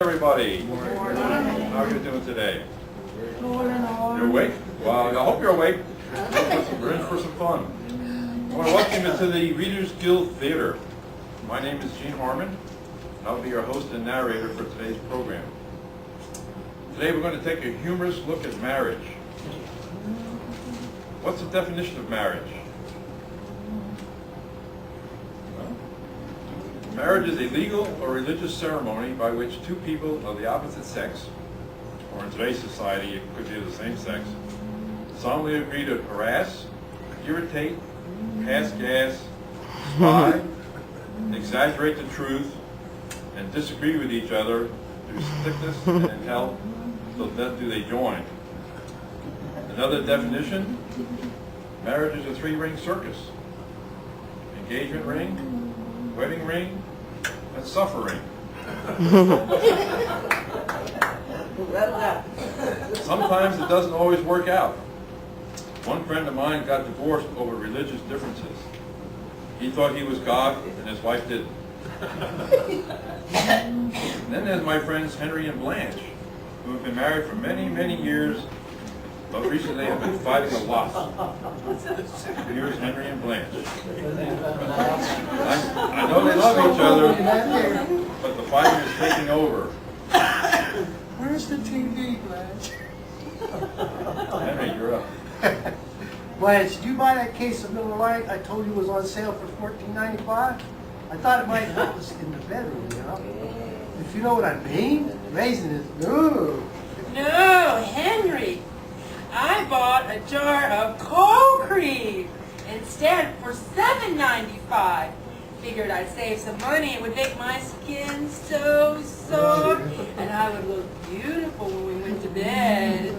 Everybody, how are you doing today? You're awake? Well, I hope you're awake. We're in for some fun. I want to welcome you to the Readers Guild Theater. My name is Gene Harmon, and I'll be your host and narrator for today's program. Today we're going to take a humorous look at marriage. What's the definition of marriage? Marriage is a legal or religious ceremony by which two people of the opposite sex, or in today's society it could be of the same sex, solemnly agree to harass, irritate, pass gas, spy, exaggerate the truth, and disagree with each other through sickness and in health, till death do they join. Another definition, marriage is a three-ring circus. Engagement ring, wedding ring, and suffering. Sometimes it doesn't always work out. One friend of mine got divorced over religious differences. He thought he was God, and his wife didn't. And then there's my friends Henry and Blanche, who have been married for many, many years, but recently have been fighting a lot. Here's Henry and Blanche. I know they love each other, but the fighting is taking over. Where's the TV, Blanche? Henry, you're up. Blanche, did you buy that case of Miller Lite I told you was on sale for $14.95? I thought it might help us in the bedroom, you know? If you know what I mean, raising it. No. No, Henry. I bought a jar of cold cream instead for $7.95. Figured I'd save some money. It would make my skin so soft, and I would look beautiful when we went to bed.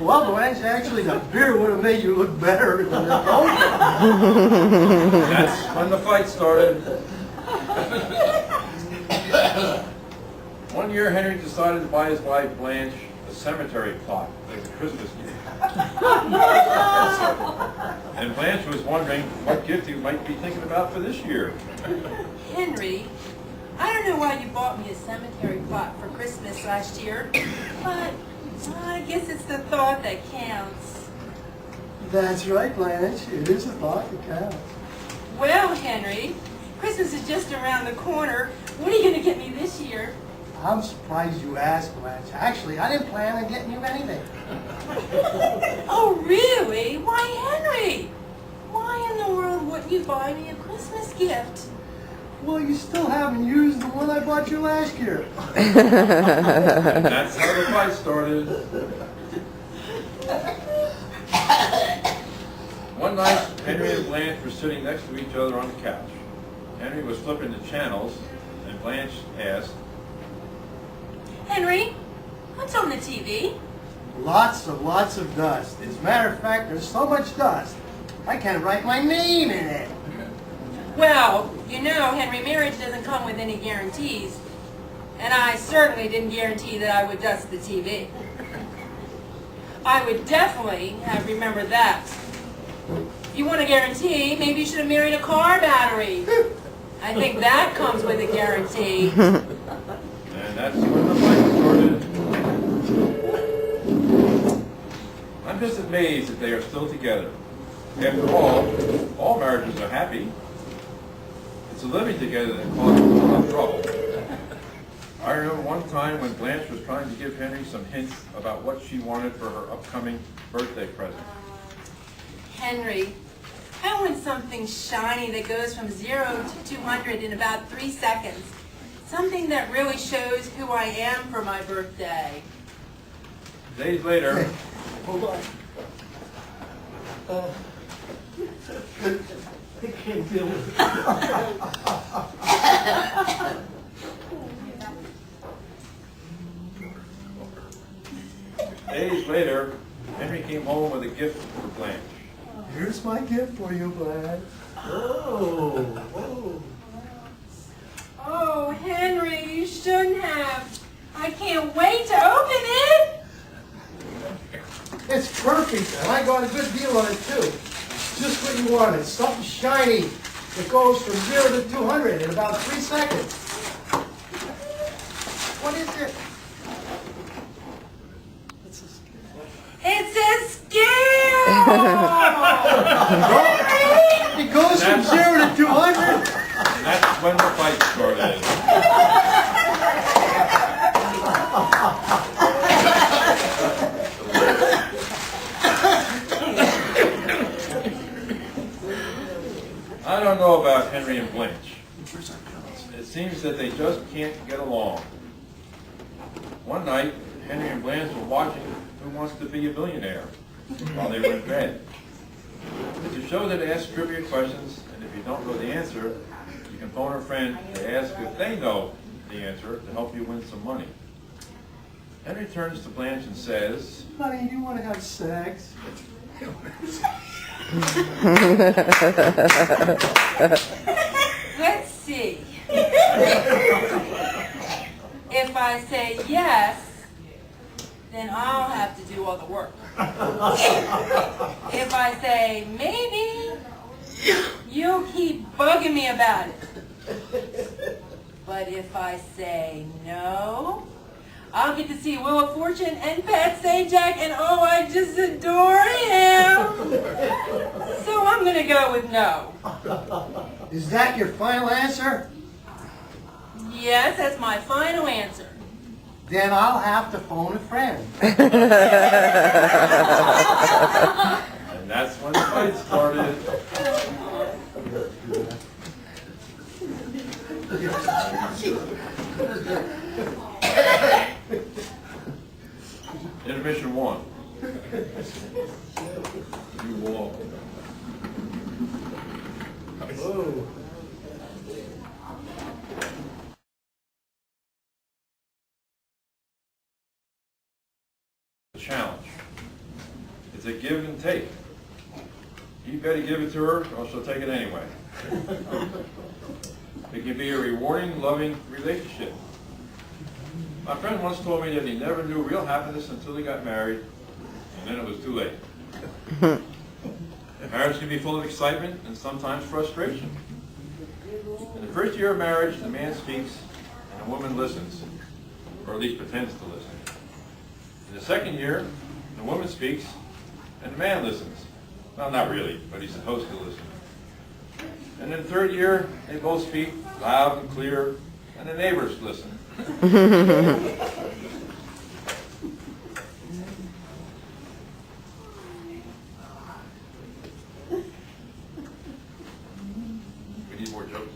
Well, Blanche, actually, the beer would have made you look better than the cold cream. That's when the fight started. One year, Henry decided to buy his wife, Blanche, a cemetery plot as a Christmas gift. And Blanche was wondering what gift you might be thinking about for this year. Henry, I don't know why you bought me a cemetery plot for Christmas last year, but I guess it's the thought that counts. That's right, Blanche. It is a thought that counts. Well, Henry, Christmas is just around the corner. What are you going to get me this year? I'm surprised you asked, Blanche. Actually, I didn't plan on getting you anything. Oh, really? Why, Henry? Why in the world wouldn't you buy me a Christmas gift? Well, you still haven't used the one I bought you last year. And that's how the fight started. One night, Henry and Blanche were sitting next to each other on the couch. Henry was flipping the channels, and Blanche asked, Henry, what's on the TV? Lots of dust. As a matter of fact, there's so much dust, I can't write my name in it. Well, you know, Henry, marriage doesn't come with any guarantees. And I certainly didn't guarantee that I would dust the TV. I would definitely have remembered that. If you want a guarantee, maybe you should have married a car battery. I think that comes with a guarantee. and that's when the fight started. I'm just amazed that they are still together. After all marriages are happy. It's the living together that causes a lot of trouble. I remember one time when Blanche was trying to give Henry some hints about what she wanted for her upcoming birthday present. Henry, I want something shiny that goes from 0 to 200 in about 3 seconds. Something that really shows who I am for my birthday. Days later, Hold on. I can't deal with it. Days later, Henry came home with a gift for Blanche. Here's my gift for you, Blanche. Oh, whoa. Oh, Henry, you shouldn't have. I can't wait to open it. It's perfect, and I got a good deal on it, too. Just what you wanted, something shiny that goes from 0 to 200 in about 3 seconds. What is it? It's a scale! It goes from 0 to 200. And that's when the fight started. I don't know about Henry and Blanche. It seems that they just can't get along. One night, Henry and Blanche were watching Who Wants to Be a Billionaire while they were in bed. It's a show that asks trivia questions, and if you don't know the answer, you can phone a friend to ask if they know the answer to help you win some money. Henry turns to Blanche and says, Honey, do you want to have sex? Let's see. If I say yes, then I'll have to do all the work. If I say maybe, you'll keep bugging me about it. But if I say no, I'll get to see Wheel of Fortune and Pat Sajak, and oh, I just adore him. So I'm going to go with no. Is that your final answer? Yes, that's my final answer. Then I'll have to phone a friend. and that's when the fight started. Intermission 1. You walk. Whoa. Challenge. It's a give and take. You better give it to her or she'll take it anyway. It can be a rewarding, loving relationship. My friend once told me that he never knew real happiness until he got married, and then it was too late. Marriage can be full of excitement and sometimes frustration. In the first year of marriage, the man speaks and the woman listens, or at least pretends to listen. In the second year, the woman speaks and the man listens. Well, not really, but he's supposed to listen. And in the third year, they both speak loud and clear, and the neighbors listen. We need more jokes.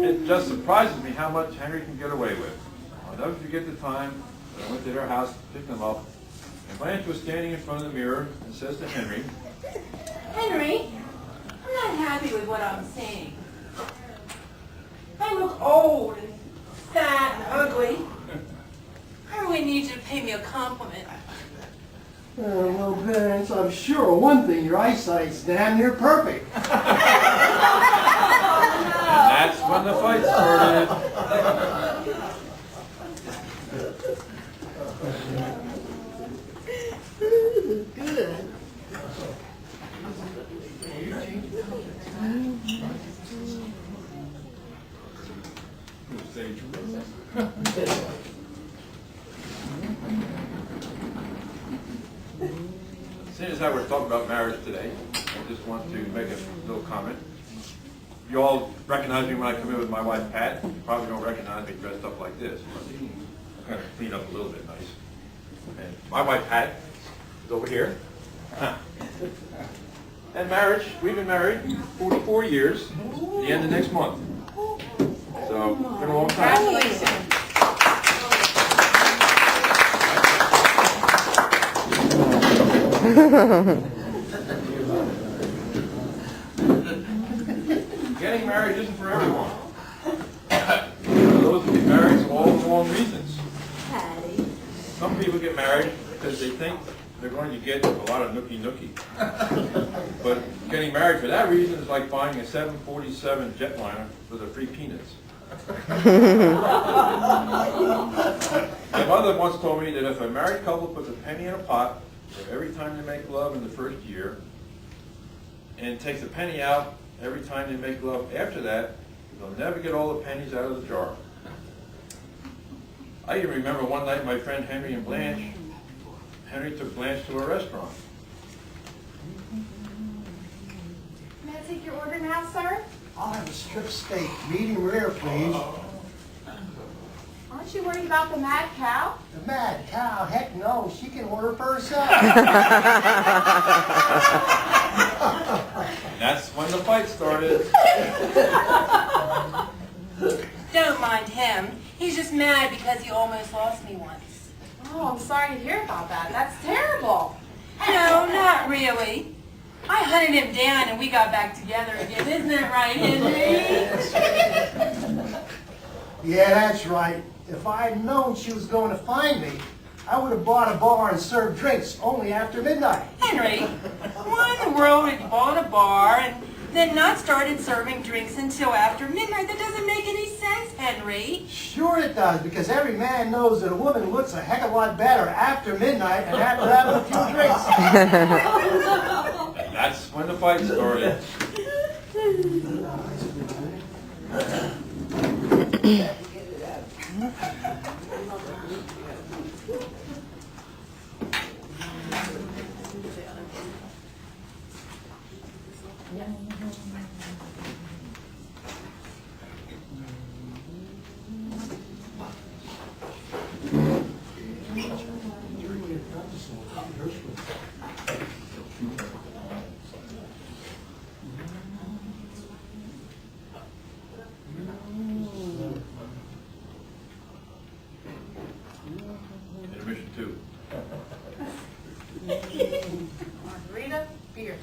It just surprises me how much Henry can get away with. I'll never forget the time when I went to their house to pick them up, and Blanche was standing in front of the mirror and says to Henry, Henry, I'm not happy with what I'm seeing. I look old and fat and ugly. I really need you to pay me a compliment. Well, Vince, I'm sure of one thing, your eyesight's damn near perfect. and that's when the fight started. Good. Seeing as how we're talking about marriage today, I just want to make a little comment. You all recognize me when I come in with my wife Pat. You probably don't recognize me dressed up like this. But I'm kind of clean up a little bit nice. And my wife Pat is over here. And marriage, we've been married 44 years, the end of next month. So, it's been a long time. Congratulations. Getting married isn't for everyone. Those who get married for all the wrong reasons. Some people get married because they think they're going to get a lot of nookie. But getting married for that reason is like buying a 747 jetliner for the free peanuts. My mother once told me that if a married couple puts a penny in a pot for every time they make love in the first year, and takes a penny out every time they make love after that, they'll never get all the pennies out of the jar. I even remember one night my friend Henry and Blanche. Henry took Blanche to a restaurant. May I take your order now, sir? I'll have a strip steak, medium rare, please. Aren't you worried about the mad cow? The mad cow, heck no, she can order for herself. That's when the fight started. Don't mind him. He's just mad because he almost lost me once. Oh, I'm sorry to hear about that. That's terrible. No, not really. I hunted him down and we got back together again. Isn't that right, Henry? Yeah, that's right. If I'd known she was going to find me, I would have bought a bar and served drinks only after midnight. Henry, why in the world would you bought a bar and then not started serving drinks until after midnight? That doesn't make any sense, Henry. Sure it does, because every man knows that a woman looks a heck of a lot better after midnight and after having a few drinks. And that's when the fight started. Intermission 2. Margarita, beer.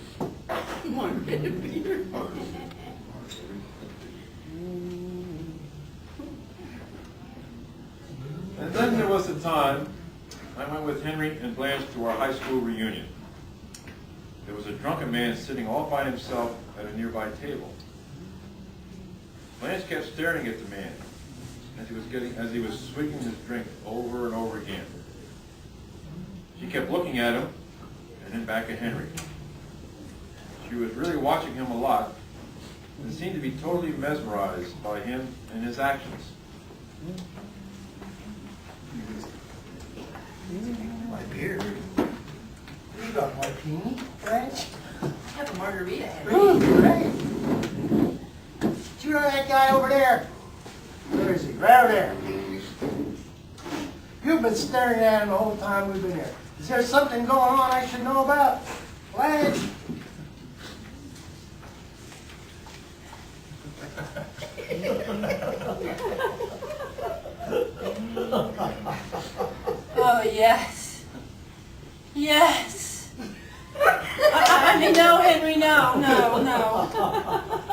And then there was the time I went with Henry and Blanche to our high school reunion. There was a drunken man sitting all by himself at a nearby table. Blanche kept staring at the man as he was swigging his drink over and over again. She kept looking at him and then back at Henry. She was really watching him a lot and seemed to be totally mesmerized by him and his actions. My beer. You got martini, French? Have a margarita, Henry. Ooh, great. Do you know that guy over there? Where is he? Right over there. You've been staring at him the whole time we've been here. Is there something going on I should know about? Blanche? Oh, yes. Yes. I mean, no, Henry, no.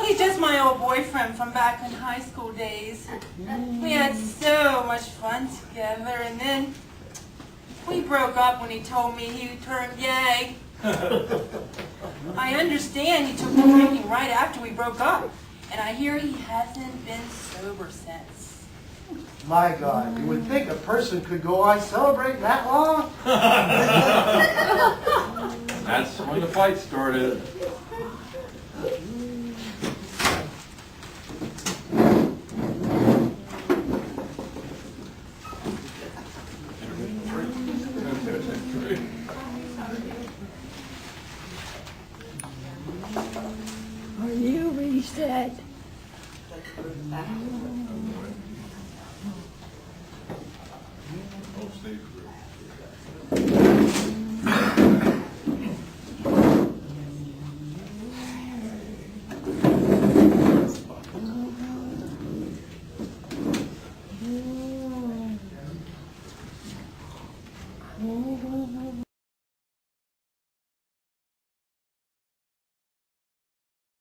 He's just my old boyfriend from back in high school days. We had so much fun together, and then we broke up when he told me he turned gay. I understand he took to drinking right after we broke up, and I hear he hasn't been sober since. My God, you would think a person could go on celebrating that long? That's when the fight started. Are you reset? Oh, Steve.